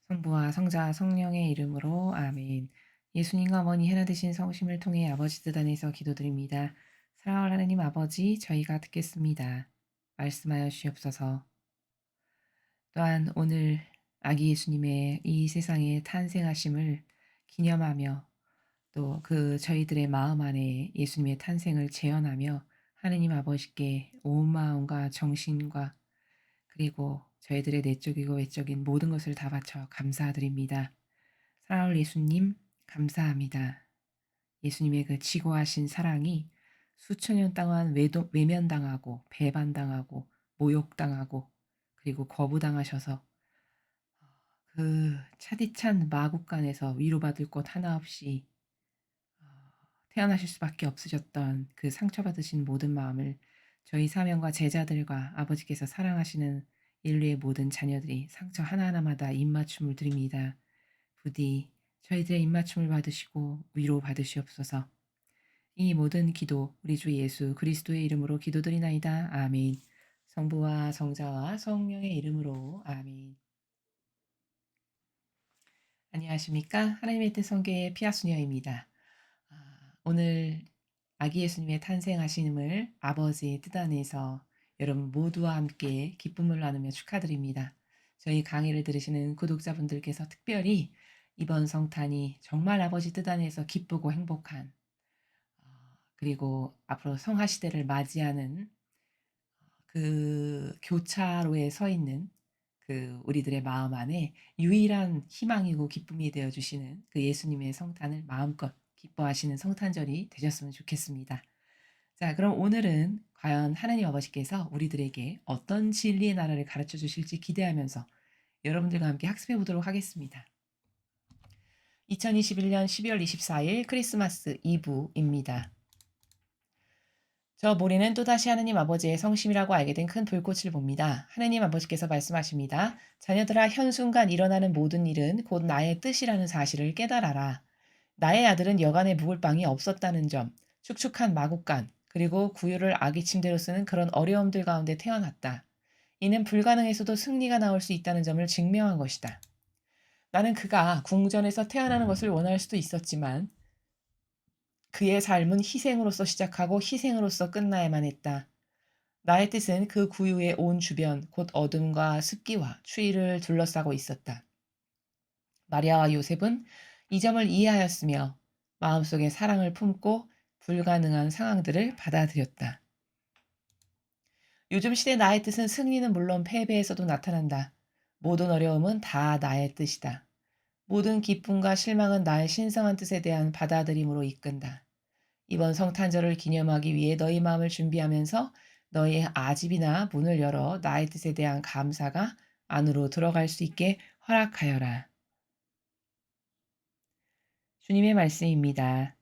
성부와 성자와 성령의 이름으로 아멘. 예수님과 어머니 하나 되신 성심을 통해 아버지 뜻 안에서 기도드립니다. 사랑하는 하나님 아버지, 저희가 듣겠습니다. 말씀하여 주시옵소서. 또한 오늘 아기 예수님의 이 세상에 탄생하심을 기념하며 또 그 저희들의 마음 안에 예수님의 탄생을 재현하며 하느님 아버지께 온 마음과 정신과 그리고 저희들의 내적이고 외적인 모든 것을 다 바쳐 감사드립니다. 사랑하는 예수님, 감사합니다. 예수님의 그 지고하신 사랑이 수천 년 동안 외면당하고 배반당하고 모욕당하고 그리고 거부당하셔서 그 차디찬 마국간에서 위로받을 곳 하나 없이 어, 태어나실 수밖에 없으셨던 그 상처받으신 모든 마음을 저희 사명과 제자들과 아버지께서 사랑하시는 인류의 모든 자녀들이 상처 하나하나마다 입맞춤을 드립니다. 부디 저희들의 입맞춤을 받으시고 위로 받으시옵소서. 이 모든 기도 우리 주 예수 그리스도의 이름으로 기도드리나이다. 아멘. 성부와 성자와 성령의 이름으로 아멘. 안녕하십니까? 하나님의 뜻 성교의 피아수녀입니다. 오늘 아기 예수님의 탄생하심을 아버지의 뜻 안에서 여러분 모두와 함께 기쁨을 나누며 축하드립니다. 저희 강의를 들으시는 구독자분들께서 특별히 이번 성탄이 정말 아버지 뜻 안에서 기쁘고 행복한 그리고 앞으로 성화 시대를 맞이하는 그 교차로에 서 있는 그 우리들의 마음 안에 유일한 희망이고 기쁨이 되어 주시는 그 예수님의 성탄을 마음껏 기뻐하시는 성탄절이 되셨으면 좋겠습니다. 자, 그럼 오늘은 과연 하나님 아버지께서 우리들에게 어떤 진리의 나라를 가르쳐 주실지 기대하면서 여러분들과 함께 학습해 보도록 하겠습니다. 2021년 12월 24일 크리스마스 이브입니다. 저 모리는 또다시 하느님 아버지의 성심이라고 알게 된 큰 불꽃을 봅니다. 하느님 아버지께서 말씀하십니다. 자녀들아, 현순간 일어나는 모든 일은 곧 나의 뜻이라는 사실을 깨달아라. 나의 아들은 여간에 묵을 방이 없었다는 점, 축축한 마국간, 그리고 구유를 아기 침대로 쓰는 그런 어려움들 가운데 태어났다. 이는 불가능에서도 승리가 나올 수 있다는 점을 증명한 것이다. 나는 그가 궁전에서 태어나는 것을 원할 수도 있었지만 그의 삶은 희생으로서 시작하고 희생으로서 끝나야만 했다. 나의 뜻은 그 구유의 온 주변, 곧 어둠과 습기와 추위를 둘러싸고 있었다. 마리아와 요셉은 이 점을 이해하였으며 마음속에 사랑을 품고 불가능한 상황들을 받아들였다. 요즘 시대 나의 뜻은 승리는 물론 패배에서도 나타난다. 모든 어려움은 다 나의 뜻이다. 모든 기쁨과 실망은 나의 신성한 뜻에 대한 받아들임으로 이끈다. 이번 성탄절을 기념하기 위해 너희 마음을 준비하면서 너희의 아집이나 문을 열어 나의 뜻에 대한 감사가 안으로 들어갈 수 있게 허락하여라. 주님의 말씀입니다.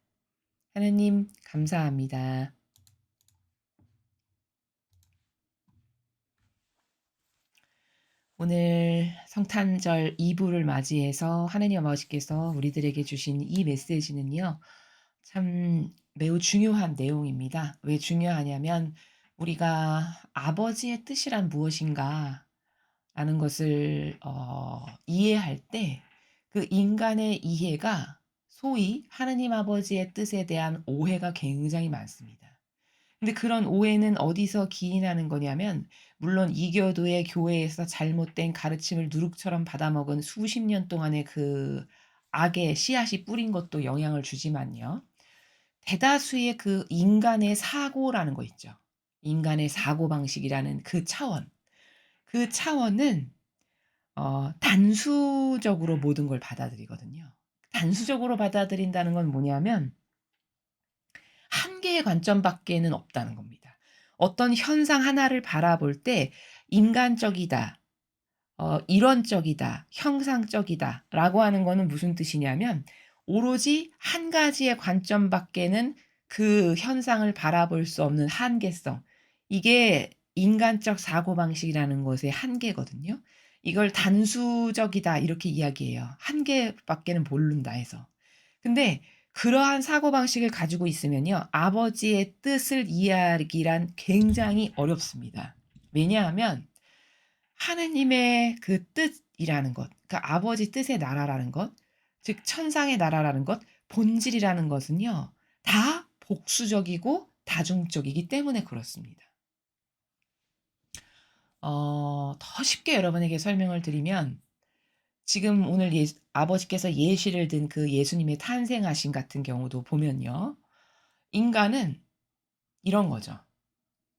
하느님, 감사합니다. 오늘 성탄절 2부를 맞이해서 하느님 아버지께서 우리들에게 주신 이 메시지는요, 참 매우 중요한 내용입니다. 왜 중요하냐면 우리가 아버지의 뜻이란 무엇인가 라는 것을 이해할 때 그 인간의 이해가 소위 하느님 아버지의 뜻에 대한 오해가 굉장히 많습니다. 근데 그런 오해는 어디서 기인하는 거냐면 물론 이교도의 교회에서 잘못된 가르침을 누룩처럼 받아먹은 수십 년 동안의 그 악의 씨앗이 뿌린 것도 영향을 주지만요. 대다수의 그 인간의 사고라는 거 있죠. 인간의 사고방식이라는 그 차원. 그 차원은 단수적으로 모든 걸 받아들이거든요. 단수적으로 받아들인다는 건 뭐냐면 한 개의 관점밖에는 없다는 겁니다. 어떤 현상 하나를 바라볼 때 인간적이다, 이론적이다, 형상적이다라고 하는 거는 무슨 뜻이냐면 오로지 한 가지의 관점밖에는 그 현상을 바라볼 수 없는 한계성. 이게 인간적 사고방식이라는 것의 한계거든요. 이걸 단수적이다 이렇게 이야기해요. 한 개밖에는 모른다 해서. 근데 그러한 사고방식을 가지고 있으면요. 아버지의 뜻을 이해하기란 굉장히 어렵습니다. 왜냐하면 하느님의 그 뜻이라는 것, 그 아버지 뜻의 나라라는 것, 즉 천상의 나라라는 것, 본질이라는 것은요. 다 복수적이고 다중적이기 때문에 그렇습니다. 더 쉽게 여러분에게 설명을 드리면 지금 오늘 아버지께서 예시를 든 그 예수님의 탄생하심 같은 경우도 보면요. 인간은 이런 거죠.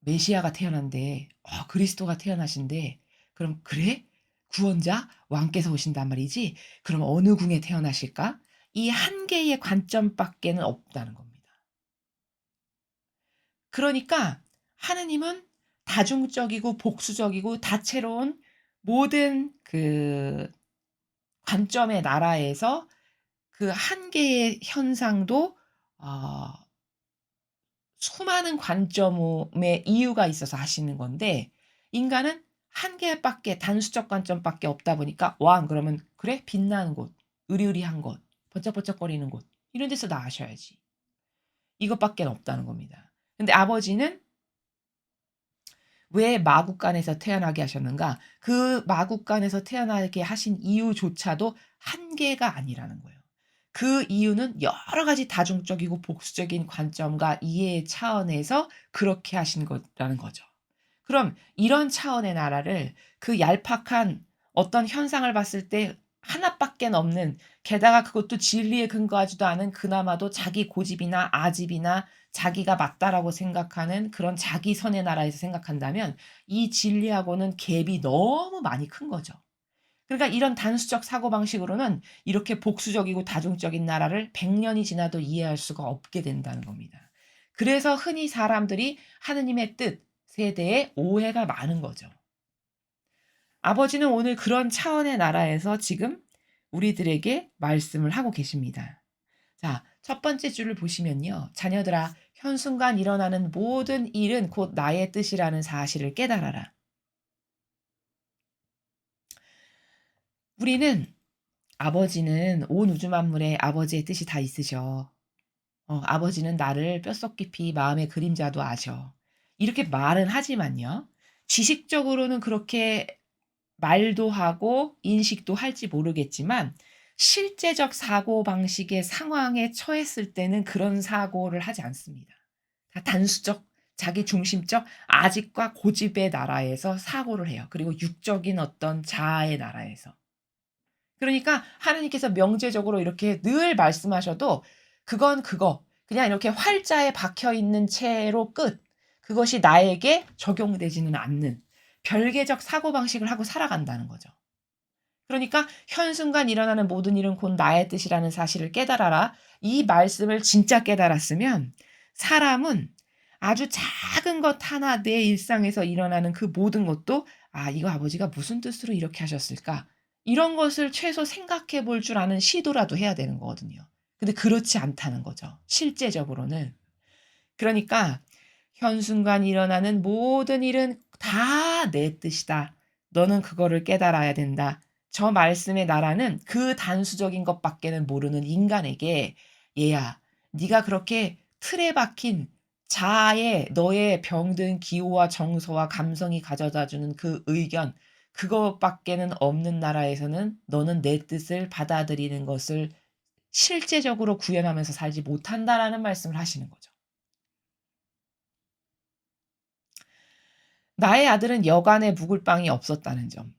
메시아가 태어난대. 그리스도가 태어나신대. 그럼 그래? 구원자 왕께서 오신단 말이지? 그럼 어느 궁에 태어나실까? 이 한 개의 관점밖에는 없다는 겁니다. 그러니까 하느님은 다중적이고 복수적이고 다채로운 모든 그 관점의 나라에서 그 한 개의 현상도 어 수많은 관점의 이유가 있어서 하시는 건데 인간은 한 개밖에 단수적 관점밖에 없다 보니까 왕 그러면 그래? 빛나는 곳, 으리으리한 곳, 번쩍번쩍거리는 곳 이런 데서 나으셔야지. 이것밖엔 없다는 겁니다. 근데 아버지는 왜 마국간에서 태어나게 하셨는가? 그 마국간에서 태어나게 하신 이유조차도 한 개가 아니라는 거예요. 그 이유는 여러 가지 다중적이고 복수적인 관점과 이해의 차원에서 그렇게 하신 거라는 거죠. 그럼 이런 차원의 나라를 그 얄팍한 어떤 현상을 봤을 때 하나밖엔 없는 게다가 그것도 진리에 근거하지도 않은 그나마도 자기 고집이나 아집이나 자기가 맞다라고 생각하는 그런 자기 선의 나라에서 생각한다면 이 진리하고는 갭이 너무 많이 큰 거죠. 그러니까 이런 단수적 사고방식으로는 이렇게 복수적이고 다중적인 나라를 100년이 지나도 이해할 수가 없게 된다는 겁니다. 그래서 흔히 사람들이 하느님의 뜻에 대해 오해가 많은 거죠. 아버지는 오늘 그런 차원의 나라에서 지금 우리들에게 말씀을 하고 계십니다. 자, 첫 번째 줄을 보시면요. 자녀들아, 현순간 일어나는 모든 일은 곧 나의 뜻이라는 사실을 깨달아라. 우리는 아버지는 온 우주 만물에 아버지의 뜻이 다 있으셔. 아버지는 나를 뼛속 깊이 마음의 그림자도 아셔. 이렇게 말은 하지만요. 지식적으로는 그렇게 말도 하고 인식도 할지 모르겠지만 실제적 사고방식의 상황에 처했을 때는 그런 사고를 하지 않습니다. 다 단수적, 자기 중심적 아집과 고집의 나라에서 사고를 해요. 그리고 육적인 어떤 자아의 나라에서. 그러니까 하느님께서 명제적으로 이렇게 늘 말씀하셔도 그건 그거. 그냥 이렇게 활자에 박혀 있는 채로 끝. 그것이 나에게 적용되지는 않는 별개적 사고방식을 하고 살아간다는 거죠. 그러니까 현순간 일어나는 모든 일은 곧 나의 뜻이라는 사실을 깨달아라. 이 말씀을 진짜 깨달았으면 사람은 아주 작은 것 하나 내 일상에서 일어나는 그 모든 것도 '아 이거 아버지가 무슨 뜻으로 이렇게 하셨을까?' 이런 것을 최소 생각해 볼 줄 아는 시도라도 해야 되는 거거든요. 근데 그렇지 않다는 거죠, 실제적으로는. 그러니까 현순간 일어나는 모든 일은 다 내 뜻이다. 너는 그거를 깨달아야 된다. 저 말씀의 나라는 그 단수적인 것밖에는 모르는 인간에게 얘야, 네가 그렇게 틀에 박힌 자아의 너의 병든 기호와 정서와 감성이 가져다 주는 그 의견, 그것밖에는 없는 나라에서는 너는 내 뜻을 받아들이는 것을 실제적으로 구현하면서 살지 못한다라는 말씀을 하시는 거죠. 나의 아들은 여간에 묵을 빵이 없었다는 점.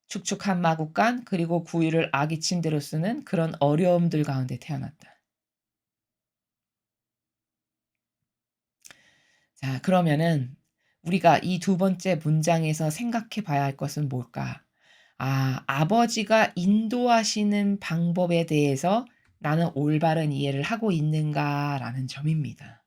축축한 마구간 그리고 구유를 아기 침대로 쓰는 그런 어려움들 가운데 태어났다. 자, 그러면은 우리가 이 두 번째 문장에서 생각해 봐야 할 것은 뭘까? 아버지가 인도하시는 방법에 대해서 나는 올바른 이해를 하고 있는가라는 점입니다.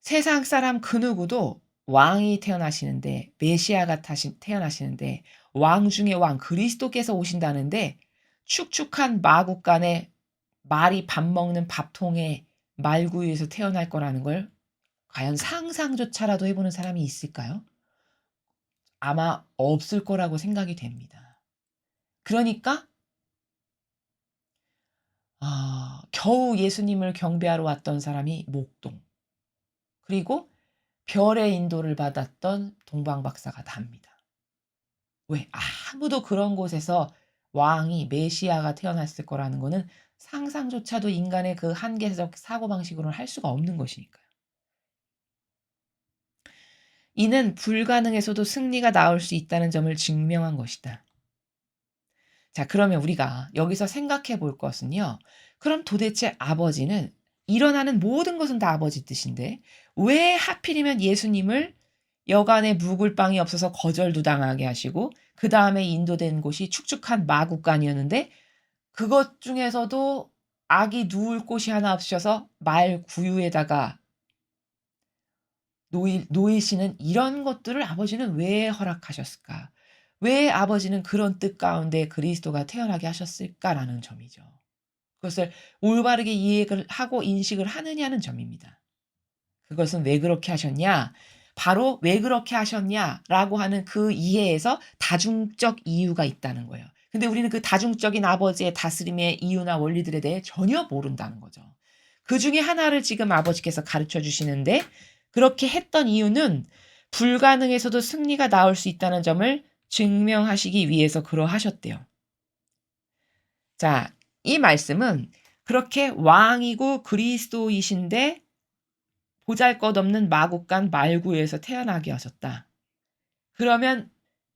세상 사람 그 누구도 왕이 태어나시는데 메시아가 태어나시는데 왕 중에 왕 그리스도께서 오신다는데 축축한 마구간에 말이 밥 먹는 밥통에 말구유에서 태어날 거라는 걸 과연 상상조차라도 해 보는 사람이 있을까요? 아마 없을 거라고 생각이 됩니다. 그러니까 겨우 예수님을 경배하러 왔던 사람이 목동, 그리고 별의 인도를 받았던 동방 박사가 답니다. 왜? 아무도 그런 곳에서 왕이 메시아가 태어났을 거라는 거는 상상조차도 인간의 그 한계적 사고방식으로는 할 수가 없는 것이니까요. 이는 불가능에서도 승리가 나올 수 있다는 점을 증명한 것이다. 자, 그러면 우리가 여기서 생각해 볼 것은요. 그럼 도대체 아버지는 일어나는 모든 것은 다 아버지 뜻인데 왜 하필이면 예수님을 여간에 묵을 빵이 없어서 거절도 당하게 하시고 그다음에 인도된 곳이 축축한 마구간이었는데 그것 중에서도 아기 누울 곳이 하나 없으셔서 말 구유에다가 놓이시는 이런 것들을 아버지는 왜 허락하셨을까? 왜 아버지는 그런 뜻 가운데 그리스도가 태어나게 하셨을까라는 점이죠. 그것을 올바르게 이해를 하고 인식을 하느냐는 점입니다. 그것은 왜 그렇게 하셨냐? 바로 왜 그렇게 하셨냐라고 하는 그 이해에서 다중적 이유가 있다는 거예요. 근데 우리는 그 다중적인 아버지의 다스림의 이유나 원리들에 대해 전혀 모른다는 거죠. 그중에 하나를 지금 아버지께서 가르쳐 주시는데 그렇게 했던 이유는 불가능에서도 승리가 나올 수 있다는 점을 증명하시기 위해서 그러하셨대요. 자, 이 말씀은 그렇게 왕이고 그리스도이신데 보잘것없는 마국간 말구에서 태어나게 하셨다. 그러면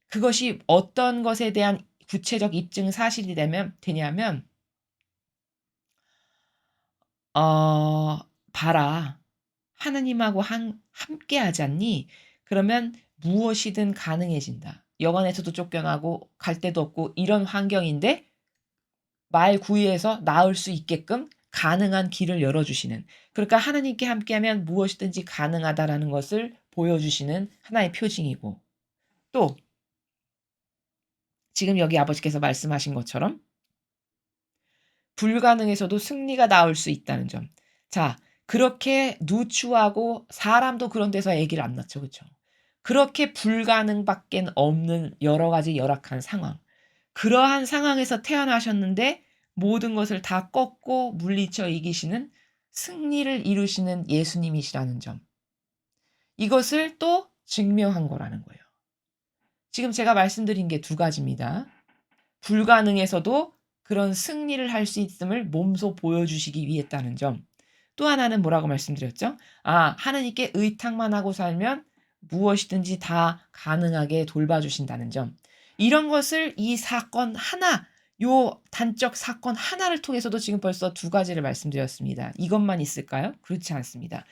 그것이 어떤 것에 대한 구체적 입증 사실이 되냐면 봐라. 하느님하고 함께 하지 않니? 그러면 무엇이든 가능해진다. 여관에서도 쫓겨나고 갈 데도 없고 이런 환경인데 말 구유에서 나을 수 있게끔 가능한 길을 열어주시는. 그러니까 하나님께 함께하면 무엇이든지 가능하다라는 것을 보여주시는 하나의 표징이고 또 지금 여기 아버지께서 말씀하신 것처럼 불가능에서도 승리가 나올 수 있다는 점. 자, 그렇게 누추하고 사람도 그런 데서 아기를 안 낳죠. 그렇죠? 그렇게 불가능밖에 없는 여러 가지 열악한 상황. 그러한 상황에서 태어나셨는데 모든 것을 다 꺾고 물리쳐 이기시는 승리를 이루시는 예수님이시라는 점. 이것을 또 증명한 거라는 거예요. 지금 제가 말씀드린 게 두 가지입니다. 불가능에서도 그런 승리를 할 수 있음을 몸소 보여주시기 위했다는 점. 또 하나는 뭐라고 말씀드렸죠? 하나님께 의탁만 하고 살면 무엇이든지 다 가능하게 돌봐주신다는 점. 이런 것을 이 사건 하나, 요 단적 사건 하나를 통해서도 지금 벌써 두 가지를 말씀드렸습니다. 이것만 있을까요? 그렇지 않습니다.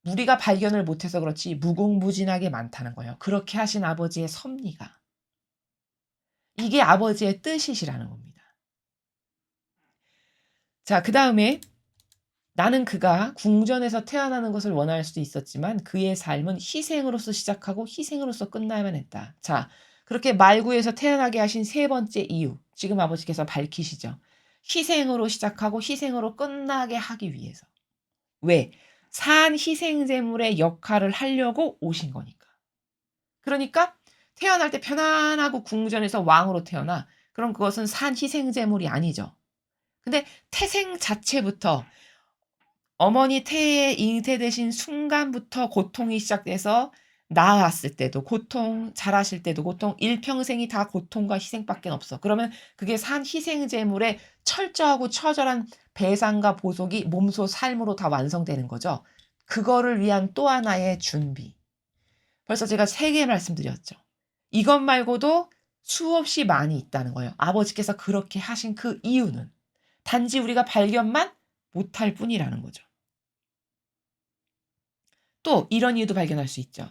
우리가 발견을 못해서 그렇지 무궁무진하게 많다는 거예요. 그렇게 하신 아버지의 섭리가. 이게 아버지의 뜻이시라는 겁니다. 자, 그 다음에 나는 그가 궁전에서 태어나는 것을 원할 수도 있었지만 그의 삶은 희생으로서 시작하고 희생으로서 끝나야만 했다. 자, 그렇게 말구에서 태어나게 하신 세 번째 이유. 지금 아버지께서 밝히시죠. 희생으로 시작하고 희생으로 끝나게 하기 위해서. 왜? 산 희생제물의 역할을 하려고 오신 거니까. 그러니까 태어날 때 편안하고 궁전에서 왕으로 태어나. 그럼 그것은 산 희생제물이 아니죠. 근데 태생 자체부터 어머니 태에 잉태되신 순간부터 고통이 시작돼서 낳았을 때도 고통, 자라실 때도 고통, 일평생이 다 고통과 희생밖에 없어. 그러면 그게 산 희생제물의 철저하고 처절한 배상과 보속이 몸소 삶으로 다 완성되는 거죠. 그거를 위한 또 하나의 준비. 벌써 제가 세 개 말씀드렸죠. 이것 말고도 수없이 많이 있다는 거예요. 아버지께서 그렇게 하신 그 이유는 단지 우리가 발견만 못할 뿐이라는 거죠. 또 이런 이유도 발견할 수 있죠.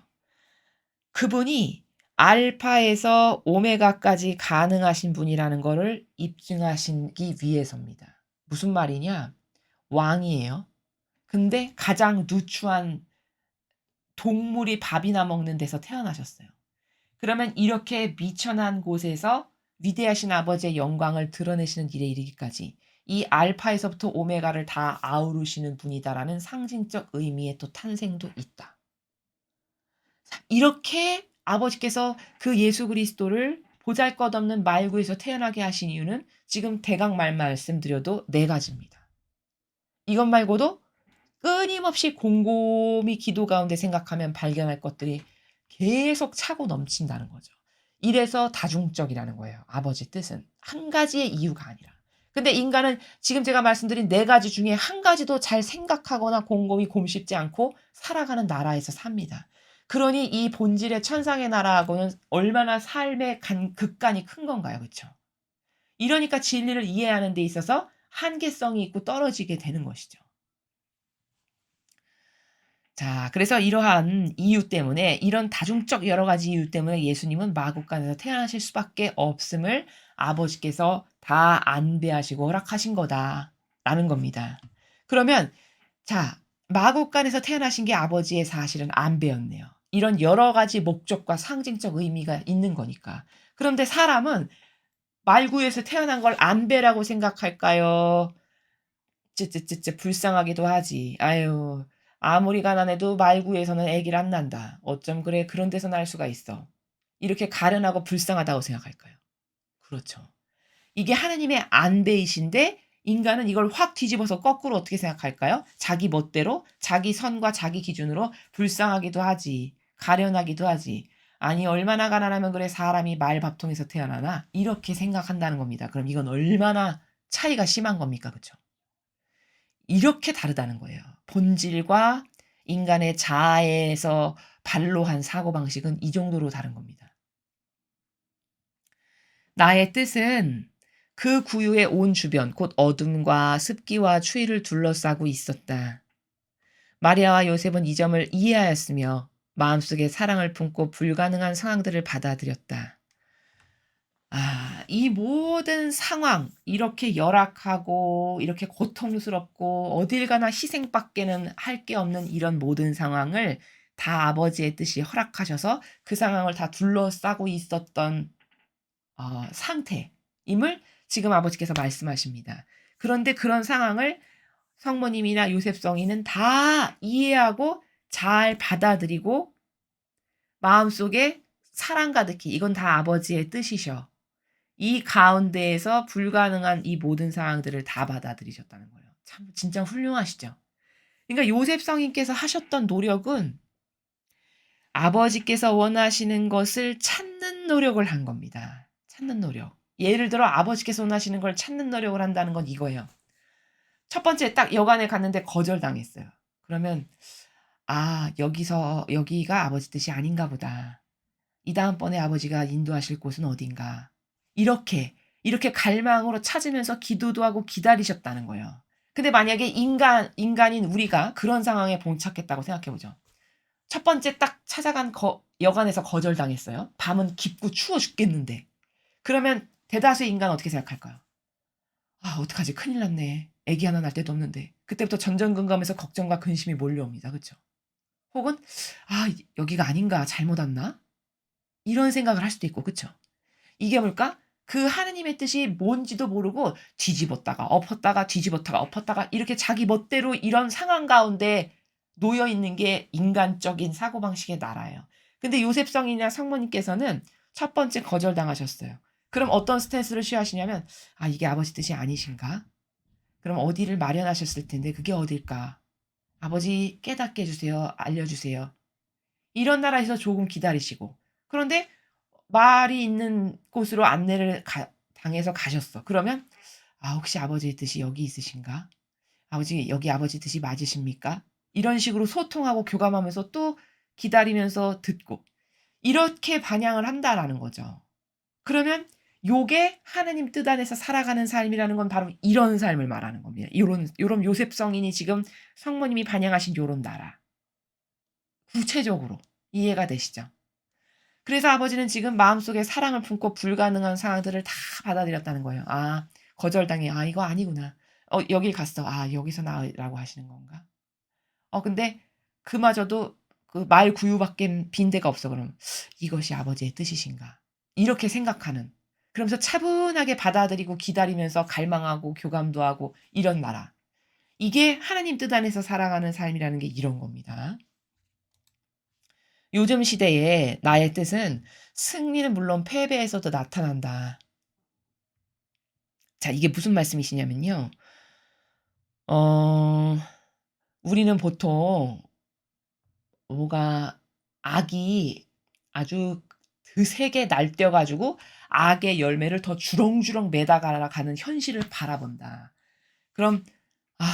그분이 알파에서 오메가까지 가능하신 분이라는 거를 입증하시기 위해서입니다. 무슨 말이냐? 왕이에요. 근데 가장 누추한 동물이 밥이나 먹는 데서 태어나셨어요. 그러면 이렇게 미천한 곳에서 위대하신 아버지의 영광을 드러내시는 일에 이르기까지 이 알파에서부터 오메가를 다 아우르시는 분이다라는 상징적 의미의 또 탄생도 있다. 이렇게 아버지께서 그 예수 그리스도를 보잘것없는 말구에서 태어나게 하신 이유는 지금 대강 말씀드려도 네 가지입니다. 이것 말고도 끊임없이 곰곰이 기도 가운데 생각하면 발견할 것들이 계속 차고 넘친다는 거죠. 이래서 다중적이라는 거예요. 아버지 뜻은. 한 가지의 이유가 아니라. 근데 인간은 지금 제가 말씀드린 네 가지 중에 한 가지도 잘 생각하거나 곰곰이 곰씹지 않고 살아가는 나라에서 삽니다. 그러니 이 본질의 천상의 나라하고는 얼마나 삶의 극간이 큰 건가요. 그쵸? 이러니까 진리를 이해하는 데 있어서 한계성이 있고 떨어지게 되는 것이죠. 자, 그래서 이러한 이유 때문에 이런 다중적 여러 가지 이유 때문에 예수님은 마구간에서 태어나실 수밖에 없음을 아버지께서 다 안배하시고 허락하신 거다라는 겁니다. 그러면 자, 마구간에서 태어나신 게 아버지의 사실은 안배였네요. 이런 여러 가지 목적과 상징적 의미가 있는 거니까. 그런데 사람은 말구에서 태어난 걸 안배라고 생각할까요? 쯔쯔쯔쯔 불쌍하기도 하지. 아유, 아무리 가난해도 말구에서는 애기를 안 난다. 어쩜 그래 그런 데서 날 수가 있어. 이렇게 가련하고 불쌍하다고 생각할까요? 그렇죠. 이게 하느님의 안배이신데 인간은 이걸 확 뒤집어서 거꾸로 어떻게 생각할까요? 자기 멋대로 자기 선과 자기 기준으로 불쌍하기도 하지. 가련하기도 하지. 아니 얼마나 가난하면 그래 사람이 말밥통에서 태어나나? 이렇게 생각한다는 겁니다. 그럼 이건 얼마나 차이가 심한 겁니까? 그쵸? 이렇게 다르다는 거예요. 본질과 인간의 자아에서 발로한 사고방식은 이 정도로 다른 겁니다. 나의 뜻은 그 구유의 온 주변, 곧 어둠과 습기와 추위를 둘러싸고 있었다. 마리아와 요셉은 이 점을 이해하였으며 마음속에 사랑을 품고 불가능한 상황들을 받아들였다. 이 모든 상황, 이렇게 열악하고 이렇게 고통스럽고 어딜 가나 희생밖에는 할 게 없는 이런 모든 상황을 다 아버지의 뜻이 허락하셔서 그 상황을 다 둘러싸고 있었던 상태임을 지금 아버지께서 말씀하십니다. 그런데 그런 상황을 성모님이나 요셉성이는 다 이해하고 잘 받아들이고 마음속에 사랑 가득히 이건 다 아버지의 뜻이셔. 이 가운데에서 불가능한 이 모든 상황들을 다 받아들이셨다는 거예요. 참 진짜 훌륭하시죠. 그러니까 요셉 성인께서 하셨던 노력은 아버지께서 원하시는 것을 찾는 노력을 한 겁니다. 찾는 노력. 예를 들어 아버지께서 원하시는 걸 찾는 노력을 한다는 건 이거예요. 첫 번째 딱 여관에 갔는데 거절당했어요. 그러면 여기가 아버지 뜻이 아닌가 보다. 이 다음번에 아버지가 인도하실 곳은 어딘가. 이렇게 갈망으로 찾으면서 기도도 하고 기다리셨다는 거예요. 근데 만약에 인간인 우리가 그런 상황에 봉착했다고 생각해 보죠. 첫 번째 딱 찾아간 여관에서 거절당했어요. 밤은 깊고 추워 죽겠는데. 그러면 대다수의 인간은 어떻게 생각할까요? 어떡하지? 큰일 났네. 애기 하나 날 데도 없는데. 그때부터 전전긍긍하면서 걱정과 근심이 몰려옵니다. 그쵸? 혹은 여기가 아닌가? 잘못 왔나? 이런 생각을 할 수도 있고. 그쵸? 이게 뭘까? 그 하느님의 뜻이 뭔지도 모르고 뒤집었다가 엎었다가 뒤집었다가 엎었다가 이렇게 자기 멋대로 이런 상황 가운데 놓여 있는 게 인간적인 사고방식의 나라예요. 근데 요셉성이나 성모님께서는 첫 번째 거절당하셨어요. 그럼 어떤 스탠스를 취하시냐면 이게 아버지 뜻이 아니신가? 그럼 어디를 마련하셨을 텐데 그게 어딜까? 아버지 깨닫게 해주세요. 알려주세요. 이런 나라에서 조금 기다리시고 그런데 말이 있는 곳으로 안내를 당해서 가셨어. 그러면 혹시 아버지의 뜻이 여기 있으신가? 아버지 여기 아버지 뜻이 맞으십니까? 이런 식으로 소통하고 교감하면서 또 기다리면서 듣고 이렇게 반영을 한다라는 거죠. 그러면 요게 하느님 뜻 안에서 살아가는 삶이라는 건 바로 이런 삶을 말하는 겁니다. 요런 요셉 성인이 지금 성모님이 반영하신 요런 나라. 구체적으로 이해가 되시죠? 그래서 아버지는 지금 마음속에 사랑을 품고 불가능한 상황들을 다 받아들였다는 거예요. 거절당해. 이거 아니구나. 여길 갔어. 여기서 나으라고 하시는 건가? 근데 그마저도 그 말 구유밖엔 빈대가 없어. 그럼 이것이 아버지의 뜻이신가? 이렇게 생각하는. 그러면서 차분하게 받아들이고 기다리면서 갈망하고 교감도 하고 이런 나라. 이게 하나님 뜻 안에서 살아가는 삶이라는 게 이런 겁니다. 요즘 시대에 나의 뜻은 승리는 물론 패배에서도 나타난다. 자, 이게 무슨 말씀이시냐면요. 어, 우리는 보통 뭐가 악이 아주 드세게 날뛰어 가지고 악의 열매를 더 주렁주렁 매다가는 현실을 바라본다. 그럼 아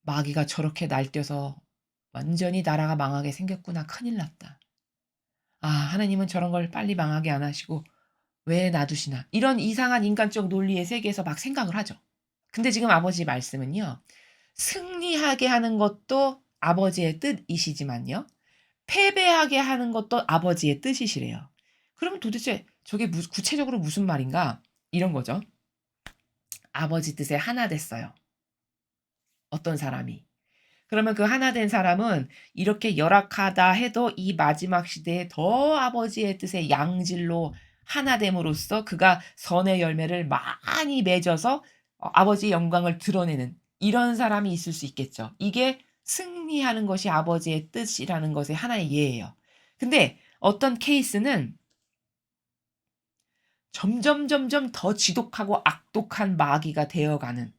마귀가 저렇게 날뛰어서 완전히 나라가 망하게 생겼구나. 큰일 났다. 아 하나님은 저런 걸 빨리 망하게 안 하시고 왜 놔두시나. 이런 이상한 인간적 논리의 세계에서 막 생각을 하죠. 근데 지금 아버지 말씀은요. 승리하게 하는 것도 아버지의 뜻이시지만요. 패배하게 하는 것도 아버지의 뜻이시래요. 그러면 도대체 저게 구체적으로 무슨 말인가? 이런 거죠. 아버지 뜻에 하나 됐어요. 어떤 사람이. 그러면 그 하나 된 사람은 이렇게 열악하다 해도 이 마지막 시대에 더 아버지의 뜻의 양질로 하나 됨으로써 그가 선의 열매를 많이 맺어서 아버지의 영광을 드러내는 이런 사람이 있을 수 있겠죠. 이게 승리하는 것이 아버지의 뜻이라는 것의 하나의 예예요. 근데 어떤 케이스는 점점 더 지독하고 악독한 마귀가 되어가는,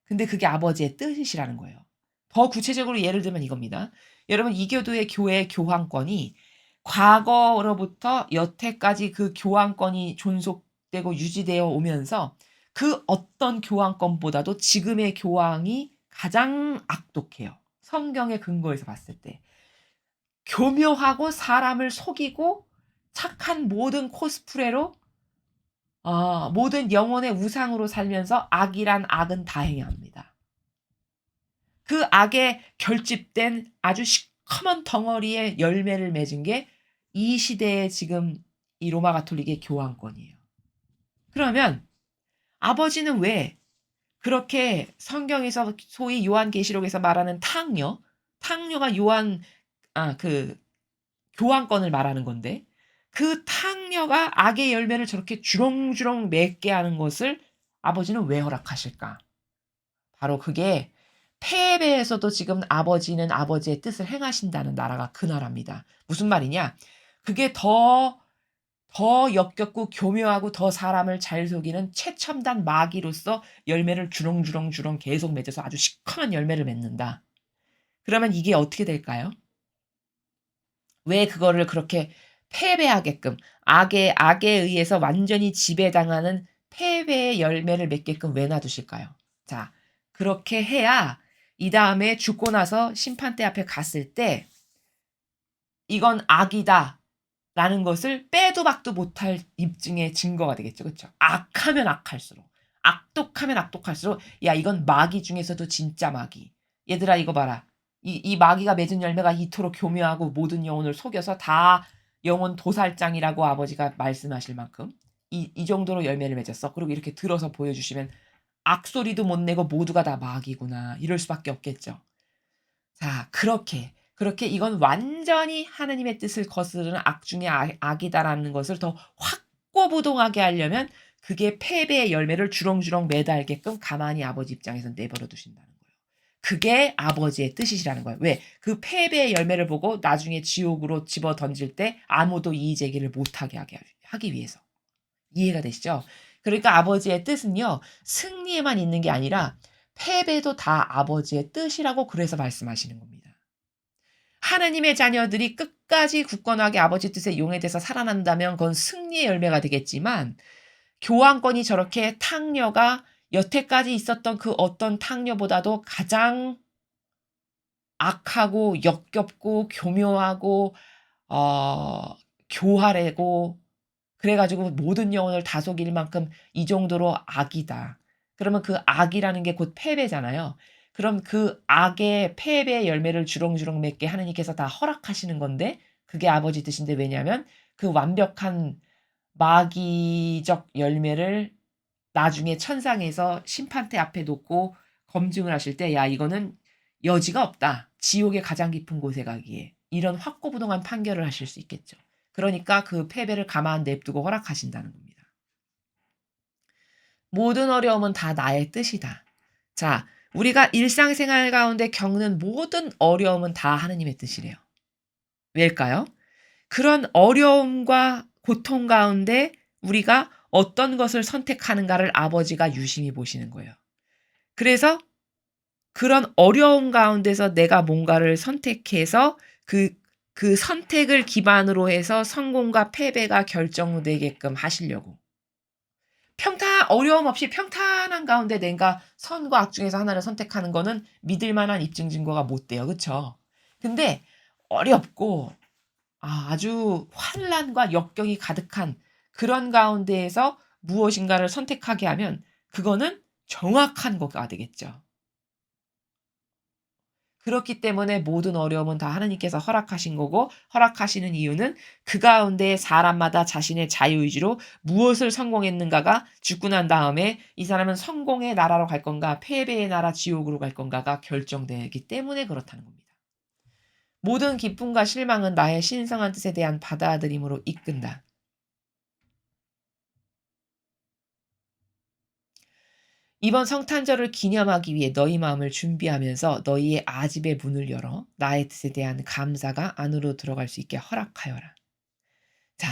근데 그게 아버지의 뜻이라는 거예요. 더 구체적으로 예를 들면 이겁니다. 여러분 이교도의 교회 교황권이 과거로부터 여태까지 그 교황권이 존속되고 유지되어 오면서 그 어떤 교황권보다도 지금의 교황이 가장 악독해요. 성경의 근거에서 봤을 때. 교묘하고 사람을 속이고 착한 모든 코스프레로 모든 영혼의 우상으로 살면서 악이란 악은 다 행합니다. 그 악에 결집된 아주 시커먼 덩어리의 열매를 맺은 게 이 시대의 지금 이 로마 가톨릭의 교황권이에요. 그러면 아버지는 왜 그렇게 성경에서 소위 요한계시록에서 말하는 탕녀가 그 교황권을 말하는 건데 그 탕녀가 악의 열매를 저렇게 주렁주렁 맺게 하는 것을 아버지는 왜 허락하실까? 바로 그게 패배에서도 지금 아버지는 아버지의 뜻을 행하신다는 나라가 그 나라입니다. 무슨 말이냐? 그게 더 역겹고 교묘하고 더 사람을 잘 속이는 최첨단 마귀로서 열매를 주렁주렁 계속 맺어서 아주 시커먼 열매를 맺는다. 그러면 이게 어떻게 될까요? 왜 그거를 그렇게 패배하게끔 악에 의해서 완전히 지배당하는 패배의 열매를 맺게끔 왜 놔두실까요? 자, 그렇게 해야 이다음에 죽고 나서 심판대 앞에 갔을 때 이건 악이다라는 것을 빼도 박도 못할 입증의 증거가 되겠죠. 그렇죠? 악하면 악할수록, 악독하면 악독할수록 야 이건 마귀 중에서도 진짜 마귀. 얘들아 이거 봐라. 이 마귀가 맺은 열매가 이토록 교묘하고 모든 영혼을 속여서 다 영혼 도살장이라고 아버지가 말씀하실 만큼 이 정도로 열매를 맺었어. 그리고 이렇게 들어서 보여주시면 악소리도 못 내고 모두가 다 마귀구나. 이럴 수밖에 없겠죠. 자, 그렇게 이건 완전히 하느님의 뜻을 거스르는 악 중의 악이다라는 것을 더 확고부동하게 하려면 그게 패배의 열매를 주렁주렁 매달게끔 가만히 아버지 입장에서 내버려 두신다는 거예요. 그게 아버지의 뜻이시라는 거예요. 왜? 그 패배의 열매를 보고 나중에 지옥으로 집어 던질 때 아무도 이의 제기를 못하게 하기 위해서. 이해가 되시죠? 그러니까 아버지의 뜻은요. 승리에만 있는 게 아니라 패배도 다 아버지의 뜻이라고 그래서 말씀하시는 겁니다. 하나님의 자녀들이 끝까지 굳건하게 아버지 뜻에 용해돼서 살아난다면 그건 승리의 열매가 되겠지만 교황권이 저렇게 탕녀가 여태까지 있었던 그 어떤 탕녀보다도 가장 악하고 역겹고 교묘하고 교활하고 그래 가지고 모든 영혼을 다속일 만큼 이 정도로 악이다. 그러면 그 악이라는 게 곧 패배잖아요. 그럼 그 악의 패배의 열매를 주렁주렁 맺게 하느님께서 다 허락하시는 건데 그게 아버지 뜻인데 왜냐하면 그 완벽한 마귀적 열매를 나중에 천상에서 심판대 앞에 놓고 검증을 하실 때 '야 이거는 여지가 없다. 지옥의 가장 깊은 곳에 가기에.' 이런 확고부동한 판결을 하실 수 있겠죠. 그러니까 그 패배를 가만 냅두고 허락하신다는 겁니다. 모든 어려움은 다 나의 뜻이다. 자, 우리가 일상생활 가운데 겪는 모든 어려움은 다 하느님의 뜻이래요. 왜일까요? 그런 어려움과 고통 가운데 우리가 어떤 것을 선택하는가를 아버지가 유심히 보시는 거예요. 그래서 그런 어려움 가운데서 내가 뭔가를 선택해서 그 그 선택을 기반으로 해서 성공과 패배가 결정되게끔 하시려고. 어려움 없이 평탄한 가운데 내가 선과 악 중에서 하나를 선택하는 거는 믿을 만한 입증 증거가 못 돼요. 그쵸? 근데 어렵고 아주 환난과 역경이 가득한 그런 가운데에서 무엇인가를 선택하게 하면 그거는 정확한 거가 되겠죠. 그렇기 때문에 모든 어려움은 다 하나님께서 허락하신 거고, 허락하시는 이유는 그 가운데 사람마다 자신의 자유의지로 무엇을 성공했는가가 죽고 난 다음에 이 사람은 성공의 나라로 갈 건가 패배의 나라 지옥으로 갈 건가가 결정되기 때문에 그렇다는 겁니다. 모든 기쁨과 실망은 나의 신성한 뜻에 대한 받아들임으로 이끈다. 이번 성탄절을 기념하기 위해 너희 마음을 준비하면서 너희의 아집의 문을 열어 나의 뜻에 대한 감사가 안으로 들어갈 수 있게 허락하여라. 자,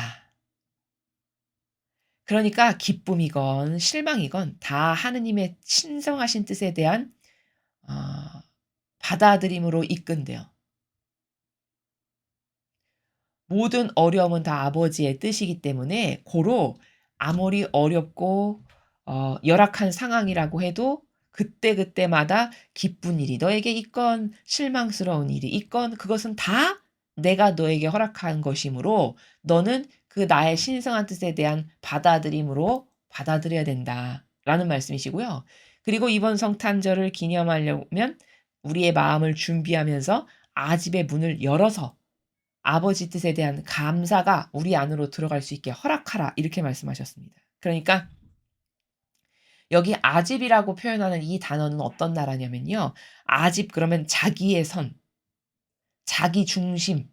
그러니까 기쁨이건 실망이건 다 하느님의 신성하신 뜻에 대한 어, 받아들임으로 이끈대요. 모든 어려움은 다 아버지의 뜻이기 때문에 고로 아무리 어렵고 열악한 상황이라고 해도 그때그때마다 기쁜 일이 너에게 있건 실망스러운 일이 있건 그것은 다 내가 너에게 허락한 것이므로 너는 그 나의 신성한 뜻에 대한 받아들임으로 받아들여야 된다라는 말씀이시고요. 그리고 이번 성탄절을 기념하려면 우리의 마음을 준비하면서 아집의 문을 열어서 아버지 뜻에 대한 감사가 우리 안으로 들어갈 수 있게 허락하라 이렇게 말씀하셨습니다. 그러니까 여기 아집이라고 표현하는 이 단어는 어떤 나라냐면요. 아집 그러면 자기의 선, 자기 중심,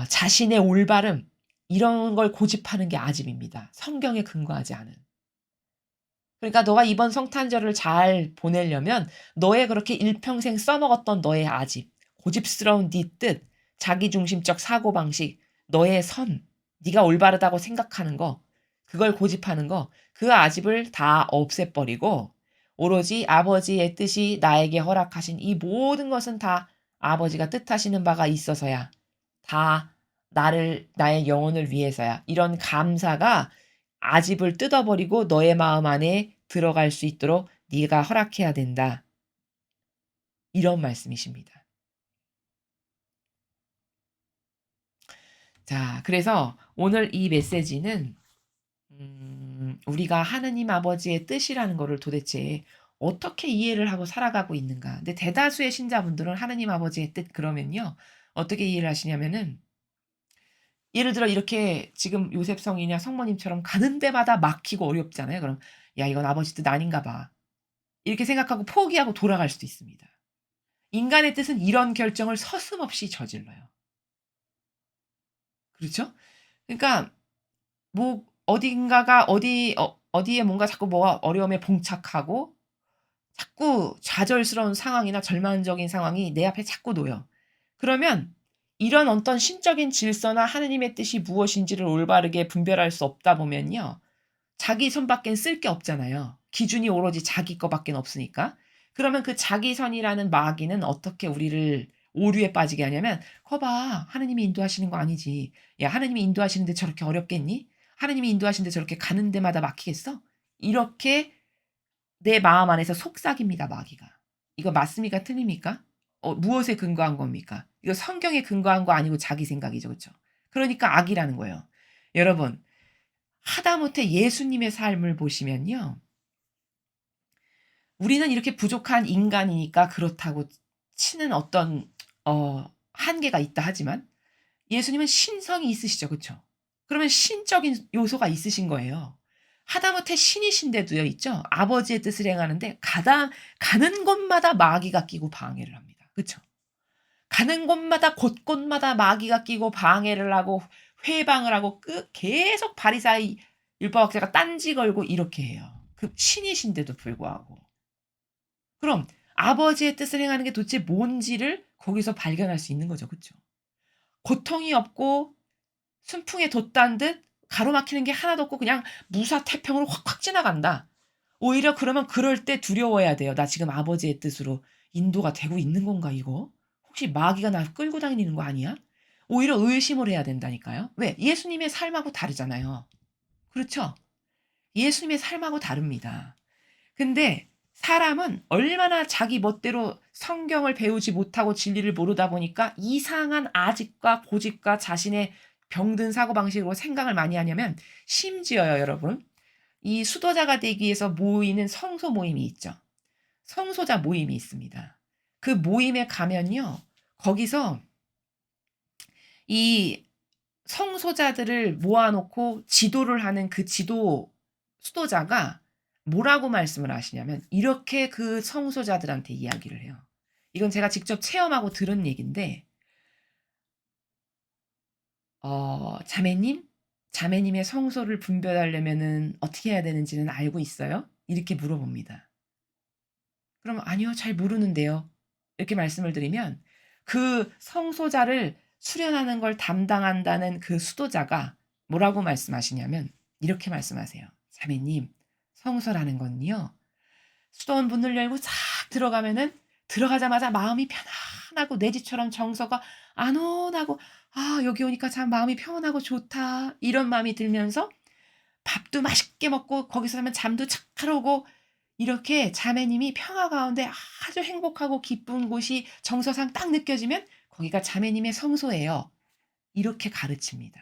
자신의 올바름 이런 걸 고집하는 게 아집입니다. 성경에 근거하지 않은. 그러니까 너가 이번 성탄절을 잘 보내려면 너의 그렇게 일평생 써먹었던 너의 아집, 고집스러운 네 뜻, 자기중심적 사고방식, 너의 선, 네가 올바르다고 생각하는 거, 그걸 고집하는 거, 그 아집을 다 없애버리고 오로지 아버지의 뜻이 나에게 허락하신 이 모든 것은 다 아버지가 뜻하시는 바가 있어서야, 다 나의 영혼을 위해서야. 이런 감사가 아집을 뜯어버리고 너의 마음 안에 들어갈 수 있도록 네가 허락해야 된다. 이런 말씀이십니다. 자, 그래서 오늘 이 메시지는 우리가 하느님 아버지의 뜻이라는 거를 도대체 어떻게 이해를 하고 살아가고 있는가. 근데 대다수의 신자분들은 하느님 아버지의 뜻 그러면요. 어떻게 이해를 하시냐면은 예를 들어 이렇게 지금 요셉성이냐 성모님처럼 가는 데마다 막히고 어렵잖아요. 그럼 야 이건 아버지 뜻 아닌가 봐. 이렇게 생각하고 포기하고 돌아갈 수도 있습니다. 인간의 뜻은 이런 결정을 서슴없이 저질러요. 그렇죠? 그러니까 뭐 어딘가가 어디에 뭔가 자꾸 뭐가 어려움에 봉착하고 자꾸 좌절스러운 상황이나 절망적인 상황이 내 앞에 자꾸 놓여. 그러면 이런 어떤 신적인 질서나 하느님의 뜻이 무엇인지를 올바르게 분별할 수 없다 보면요. 자기 손밖엔 쓸 게 없잖아요. 기준이 오로지 자기 거밖엔 없으니까. 그러면 그 자기선이라는 마귀는 어떻게 우리를 오류에 빠지게 하냐면 "거 봐. 하느님이 인도하시는 거 아니지. 야 하느님이 인도하시는데 저렇게 어렵겠니? 하느님이 인도하시는데 저렇게 가는 데마다 막히겠어?" 이렇게 내 마음 안에서 속삭입니다 마귀가. 이거 맞습니까? 틀립니까? 무엇에 근거한 겁니까? 이거 성경에 근거한 거 아니고 자기 생각이죠. 그쵸? 그러니까 악이라는 거예요. 여러분 하다못해 예수님의 삶을 보시면요. 우리는 이렇게 부족한 인간이니까 그렇다고 치는 어떤 한계가 있다 하지만 예수님은 신성이 있으시죠. 그쵸? 그러면 신적인 요소가 있으신 거예요. 하다못해 신이신데도요 있죠. 아버지의 뜻을 행하는데 가는 곳마다 마귀가 끼고 방해를 합니다. 그쵸? 가는 곳마다 곳곳마다 마귀가 끼고 방해를 하고 회방을 하고 계속 바리사의 율법학자가 딴지 걸고 이렇게 해요. 그 신이신데도 불구하고. 그럼 아버지의 뜻을 행하는 게 도대체 뭔지를 거기서 발견할 수 있는 거죠. 그쵸? 고통이 없고 순풍에 돛단 듯 가로막히는 게 하나도 없고 그냥 무사태평으로 확확 지나간다. 오히려 그러면 그럴 때 두려워해야 돼요. '나 지금 아버지의 뜻으로 인도가 되고 있는 건가 이거? 혹시 마귀가 나 끌고 다니는 거 아니야? 오히려 의심을 해야 된다니까요. 왜? 예수님의 삶하고 다르잖아요. 그렇죠? 예수님의 삶하고 다릅니다. 근데 사람은 얼마나 자기 멋대로 성경을 배우지 못하고 진리를 모르다 보니까 이상한 아집과 고집과 자신의 병든 사고방식으로 생각을 많이 하냐면, 심지어요, 여러분. 이 수도자가 되기 위해서 모이는 성소 모임이 있죠. 성소자 모임이 있습니다. 그 모임에 가면요, 거기서 이 성소자들을 모아놓고 지도를 하는 그 지도 수도자가 뭐라고 말씀을 하시냐면, 이렇게 그 성소자들한테 이야기를 해요. 이건 제가 직접 체험하고 들은 얘기인데, 자매님? 자매님의 성소를 분별하려면은 어떻게 해야 되는지는 알고 있어요? 이렇게 물어봅니다. 그럼 아니요, 잘 모르는데요. 이렇게 말씀을 드리면, 그 성소자를 수련하는 걸 담당한다는 그 수도자가 뭐라고 말씀하시냐면, 이렇게 말씀하세요. 자매님, 성소라는 건요, 수도원 문을 열고 싹 들어가면은, 들어가자마자 마음이 편안하고 내 집처럼 정서가 안온하고, 아, 여기 오니까 참 마음이 평온하고 좋다, 이런 마음이 들면서 밥도 맛있게 먹고 거기서 하면 잠도 착 오고, 이렇게 자매님이 평화 가운데 아주 행복하고 기쁜 곳이 정서상 딱 느껴지면 거기가 자매님의 성소예요. 이렇게 가르칩니다.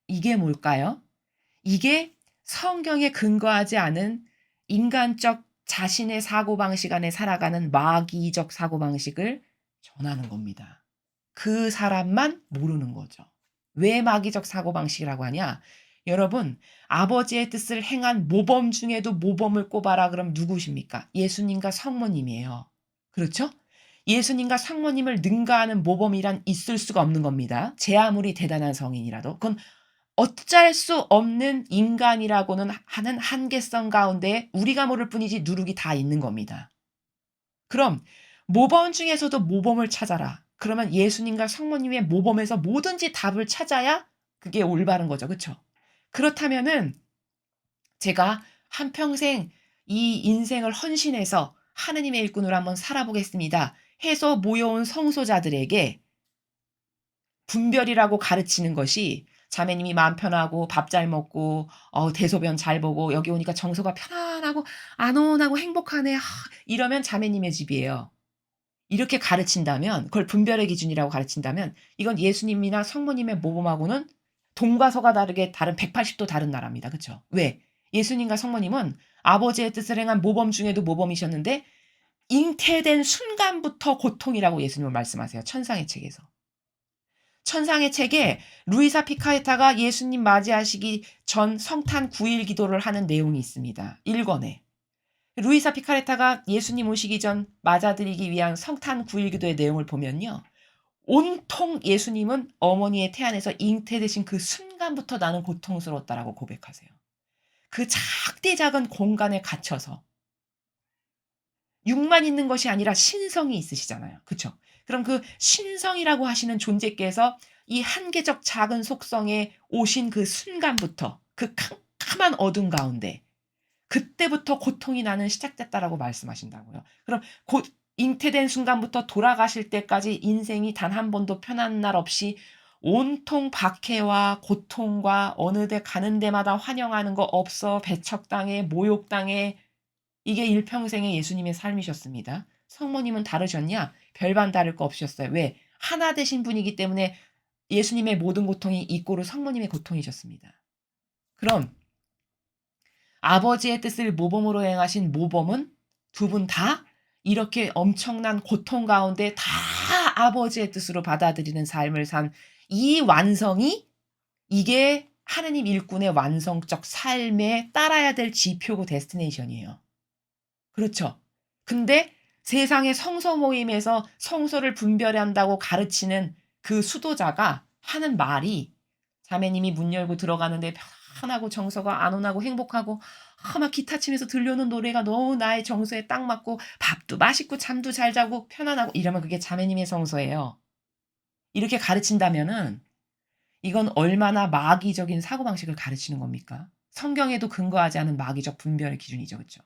이게 뭘까요? 이게 성경에 근거하지 않은 인간적 자신의 사고방식 안에 살아가는 마귀적 사고방식을 전하는 겁니다. 그 사람만 모르는 거죠. 왜 마귀적 사고방식이라고 하냐? 여러분, 아버지의 뜻을 행한 모범 중에도 모범을 꼽아라. 그럼 누구십니까? 예수님과 성모님이에요. 그렇죠? 예수님과 성모님을 능가하는 모범이란 있을 수가 없는 겁니다. 제 아무리 대단한 성인이라도. 그건 어쩔 수 없는 인간이라고는 하는 한계성 가운데 우리가 모를 뿐이지 누룩이 다 있는 겁니다. 그럼 모범 중에서도 모범을 찾아라. 그러면 예수님과 성모님의 모범에서 뭐든지 답을 찾아야 그게 올바른 거죠. 그렇죠? 그렇다면은 제가 한평생 이 인생을 헌신해서 하느님의 일꾼으로 한번 살아보겠습니다 해서 모여온 성소자들에게 분별이라고 가르치는 것이, 자매님이 마음 편하고 밥 잘 먹고 대소변 잘 보고 여기 오니까 정서가 편안하고 안온하고 행복하네, 이러면 자매님의 집이에요. 이렇게 가르친다면, 그걸 분별의 기준이라고 가르친다면, 이건 예수님이나 성모님의 모범하고는 동과 서가 다르게 다른 180도 다른 나라입니다. 그렇죠? 왜? 예수님과 성모님은 아버지의 뜻을 행한 모범 중에도 모범이셨는데 잉태된 순간부터 고통이라고 예수님은 말씀하세요. 천상의 책에서. 천상의 책에 루이사 피카에타가 예수님 맞이하시기 전 성탄 9일 기도를 하는 내용이 있습니다. 1권에. 루이사 피카레타가 예수님 오시기 전 맞아들이기 위한 성탄 9일 기도의 내용을 보면요, 온통 예수님은 어머니의 태 안에서 잉태되신 그 순간부터 나는 고통스러웠다라고 고백하세요. 그 작디 작은 공간에 갇혀서 육만 있는 것이 아니라 신성이 있으시잖아요. 그렇죠? 그럼 그 신성이라고 하시는 존재께서 이 한계적 작은 속성에 오신 그 순간부터 그 캄캄한 어둠 가운데 그때부터 고통이 나는 시작됐다라고 말씀하신다고요. 그럼 곧 잉태된 순간부터 돌아가실 때까지 인생이 단 한 번도 편한 날 없이 온통 박해와 고통과 어느 데 가는 데마다 환영하는 거 없어 배척당해 모욕당해, 이게 일평생의 예수님의 삶이셨습니다. 성모님은 다르셨냐? 별반 다를 거 없으셨어요. 왜? 하나 되신 분이기 때문에 예수님의 모든 고통이 이꼬르 성모님의 고통이셨습니다. 그럼 아버지의 뜻을 모범으로 행하신 모범은 두 분 다 이렇게 엄청난 고통 가운데 다 아버지의 뜻으로 받아들이는 삶을 산 이 완성이, 이게 하느님 일꾼의 완성적 삶에 따라야 될 지표고 데스티네이션이에요. 그렇죠. 근데 세상의 성서 모임에서 성소를 분별한다고 가르치는 그 수도자가 하는 말이, 자매님이 문 열고 들어가는데 편하고 정서가 안온하고 행복하고 막 기타 치면서 들려오는 노래가 너무 나의 정서에 딱 맞고 밥도 맛있고 잠도 잘 자고 편안하고 이러면 그게 자매님의 성소예요. 이렇게 가르친다면은 이건 얼마나 마귀적인 사고방식을 가르치는 겁니까? 성경에도 근거하지 않은 마귀적 분별의 기준이죠. 그렇죠?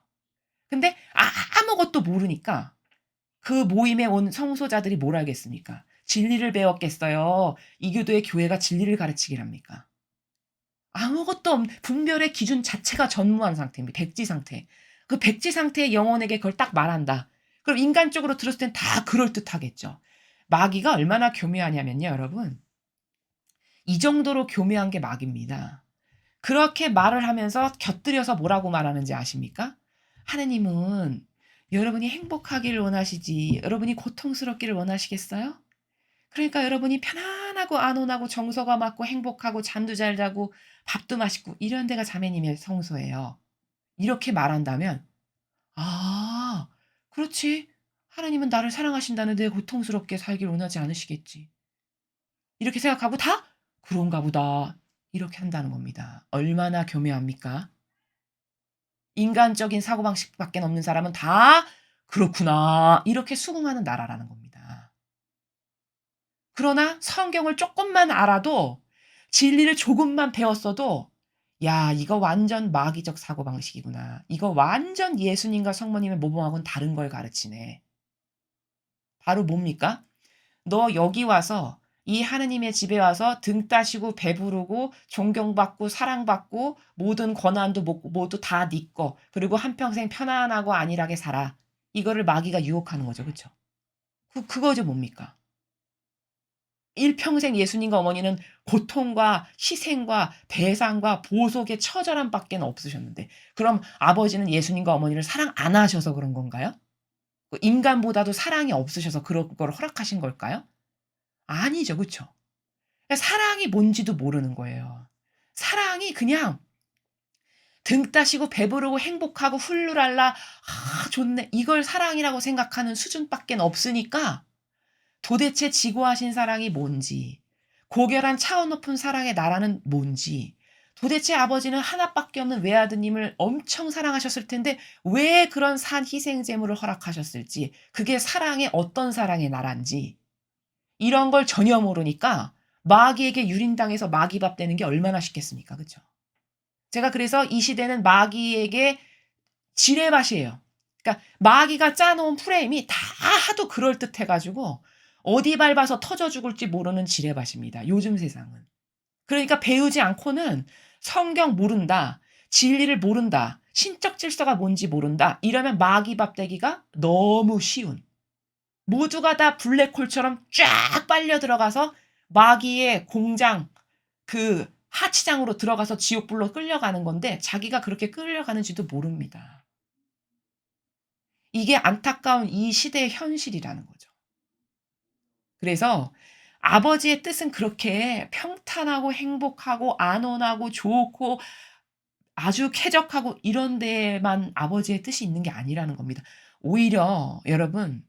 근데 아무것도 모르니까 그 모임에 온 성소자들이 뭘 알겠습니까? 진리를 배웠겠어요? 이교도의 교회가 진리를 가르치기랍니까? 아무것도 분별의 기준 자체가 전무한 상태입니다. 백지 상태. 그 백지 상태의 영혼에게 그걸 딱 말한다. 그럼 인간적으로 들었을 땐 다 그럴듯하겠죠. 마귀가 얼마나 교묘하냐면요, 여러분. 이 정도로 교묘한 게 마귀입니다. 그렇게 말을 하면서 곁들여서 뭐라고 말하는지 아십니까? 하느님은 여러분이 행복하기를 원하시지, 여러분이 고통스럽기를 원하시겠어요? 그러니까 여러분이 편안하고 안온하고 정서가 맞고 행복하고 잠도 잘 자고 밥도 맛있고 이런 데가 자매님의 성소예요. 이렇게 말한다면, 아, 그렇지. 하나님은 나를 사랑하신다는데 고통스럽게 살길 원하지 않으시겠지. 이렇게 생각하고 다 그런가 보다. 이렇게 한다는 겁니다. 얼마나 교묘합니까? 인간적인 사고방식밖에 없는 사람은 다 그렇구나. 이렇게 수긍하는 나라라는 겁니다. 그러나 성경을 조금만 알아도 진리를 조금만 배웠어도 야, 이거 완전 마귀적 사고방식이구나. 이거 완전 예수님과 성모님의 모범하고는 다른 걸 가르치네. 바로 뭡니까? 너 여기 와서 이 하느님의 집에 와서 등 따시고 배부르고 존경받고 사랑받고 모든 권한도 모두 다 네 거. 그리고 한평생 편안하고 안일하게 살아. 이거를 마귀가 유혹하는 거죠. 그쵸? 그거죠 뭡니까? 일평생 예수님과 어머니는 고통과 희생과 배상과 보속의 처절함밖에 없으셨는데 그럼 아버지는 예수님과 어머니를 사랑 안 하셔서 그런 건가요? 인간보다도 사랑이 없으셔서 그런 걸 허락하신 걸까요? 아니죠. 그쵸? 사랑이 뭔지도 모르는 거예요. 사랑이 그냥 등 따시고 배부르고 행복하고 훌루랄라 좋네 이걸 사랑이라고 생각하는 수준밖에 없으니까 도대체 지고하신 사랑이 뭔지 고결한 차원 높은 사랑의 나라는 뭔지 도대체 아버지는 하나밖에 없는 외아드님을 엄청 사랑하셨을 텐데 왜 그런 산 희생 제물을 허락하셨을지 그게 사랑의 어떤 사랑의 나라인지 이런 걸 전혀 모르니까 마귀에게 유린당해서 마귀밥 되는 게 얼마나 쉽겠습니까? 그쵸? 제가 그래서 이 시대는 마귀에게 지뢰밭이에요. 그러니까 마귀가 짜놓은 프레임이 다 하도 그럴듯해 가지고 어디 밟아서 터져 죽을지 모르는 지뢰밭입니다. 요즘 세상은. 그러니까 배우지 않고는 성경 모른다. 진리를 모른다. 신적 질서가 뭔지 모른다. 이러면 마귀밥 되기가 너무 쉬운. 모두가 다 블랙홀처럼 쫙 빨려 들어가서 마귀의 공장 그 하치장으로 들어가서 지옥불로 끌려가는 건데 자기가 그렇게 끌려가는지도 모릅니다. 이게 안타까운 이 시대의 현실이라는 거죠. 그래서 아버지의 뜻은 그렇게 평탄하고 행복하고 안온하고 좋고 아주 쾌적하고 이런 데만 아버지의 뜻이 있는 게 아니라는 겁니다. 오히려 여러분